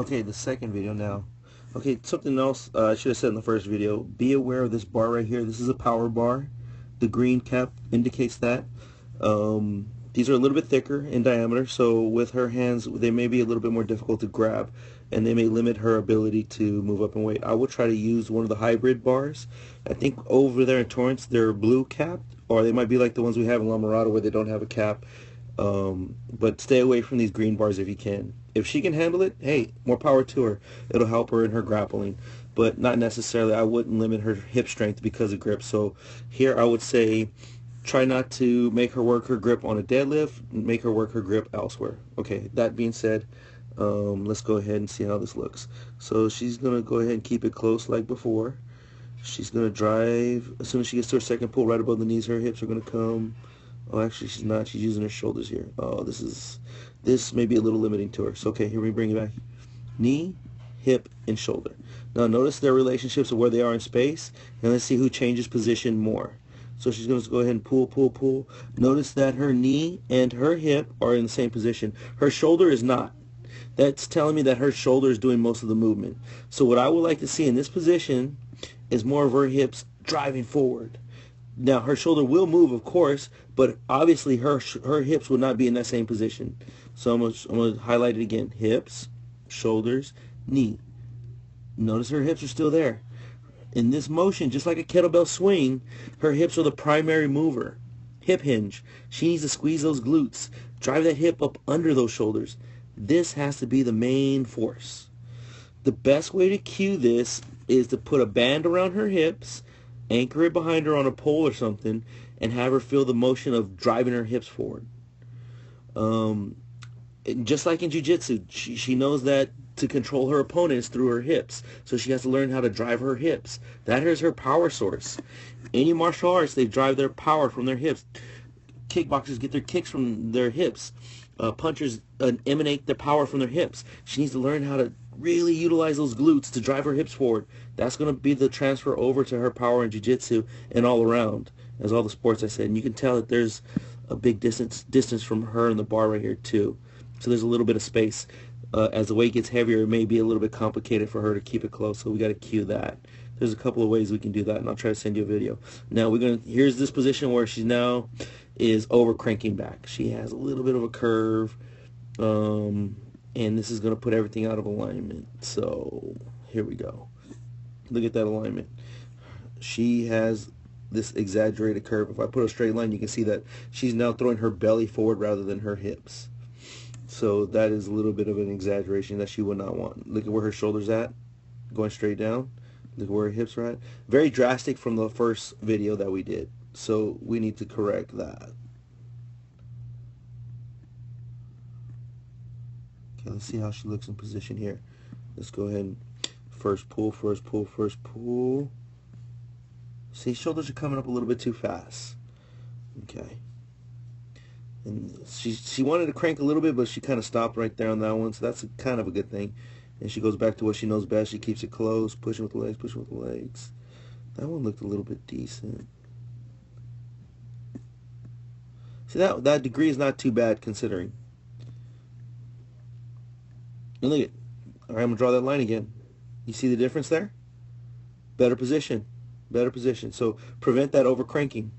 Okay, the second video now. Okay, something else I should have said in the first video. Be aware of this bar right here. This is a power bar. The green cap indicates that. These are a little bit thicker in diameter, so with her hands, they may be a little bit more difficult to grab, and they may limit her ability to move up in weight. I would try to use one of the hybrid bars. I think over there in Torrance, they're blue capped, or they might be like the ones we have in La Mirada where they don't have a cap. But stay away from these green bars if you can. If she can handle it, hey, more power to her. It'll help her in her grappling, but not necessarily. I wouldn't limit her hip strength because of grip. So here I would say try not to make her work her grip on a deadlift. Make her work her grip elsewhere. Okay, that being said, let's go ahead and see how this looks. So she's going to go ahead and keep it close like before. She's going to drive. As soon as she gets to her second pull, right above the knees, her hips are going to come. Oh, actually, she's not. She's using her shoulders here. Oh, this may be a little limiting to her. So, okay, here we bring it back. Knee, hip, and shoulder. Now, notice their relationships of where they are in space, and let's see who changes position more. So she's going to go ahead and pull, pull, pull. Notice that her knee and her hip are in the same position. Her shoulder is not. That's telling me that her shoulder is doing most of the movement. So what I would like to see in this position is more of her hips driving forward. Now, her shoulder will move, of course, but obviously her hips would not be in that same position. So I'm going to highlight it again. Hips, shoulders, knee. Notice her hips are still there. In this motion, just like a kettlebell swing, her hips are the primary mover. Hip hinge. She needs to squeeze those glutes. Drive that hip up under those shoulders. This has to be the main force. The best way to cue this is to put a band around her hips, anchor it behind her on a pole or something, and have her feel the motion of driving her hips forward. Just like in jiu-jitsu, she knows that to control her opponents through her hips. So she has to learn how to drive her hips. That is her power source. Any martial arts, they drive their power from their hips. Kickboxers get their kicks from their hips. Punchers emanate their power from their hips. She needs to learn how to really utilize those glutes to drive her hips forward. That's going to be the transfer over to her power in jiu-jitsu and all around, as all the sports I said. And you can tell that there's a big distance from her and the bar right here too. So there's a little bit of space. As the weight gets heavier, it may be a little bit complicated for her to keep it close, so we got to cue that. There's a couple of ways we can do that, and I'll try to send you a video. Now here's this position where she now is over cranking back. She has a little bit of a curve, and this is going to put everything out of alignment. So here we go. Look at that alignment. She has this exaggerated curve. If I put a straight line, you can see that she's now throwing her belly forward rather than her hips. So that is a little bit of an exaggeration that she would not want. Look at where her shoulder's at, going straight down. Look at where her hips are at. Very drastic from the first video that we did. So we need to correct that. Okay, let's see how she looks in position here. Let's go ahead and first pull, first pull, first pull. See, shoulders are coming up a little bit too fast. Okay. And she wanted to crank a little bit, but she kind of stopped right there on that one, so that's kind of a good thing. And she goes back to what she knows best. She keeps it close, pushing with the legs, pushing with the legs. That one looked a little bit decent. See, that degree is not too bad considering. And look at, all right, I'm going to draw that line again. You see the difference there? Better position. Better position. So prevent that over cranking.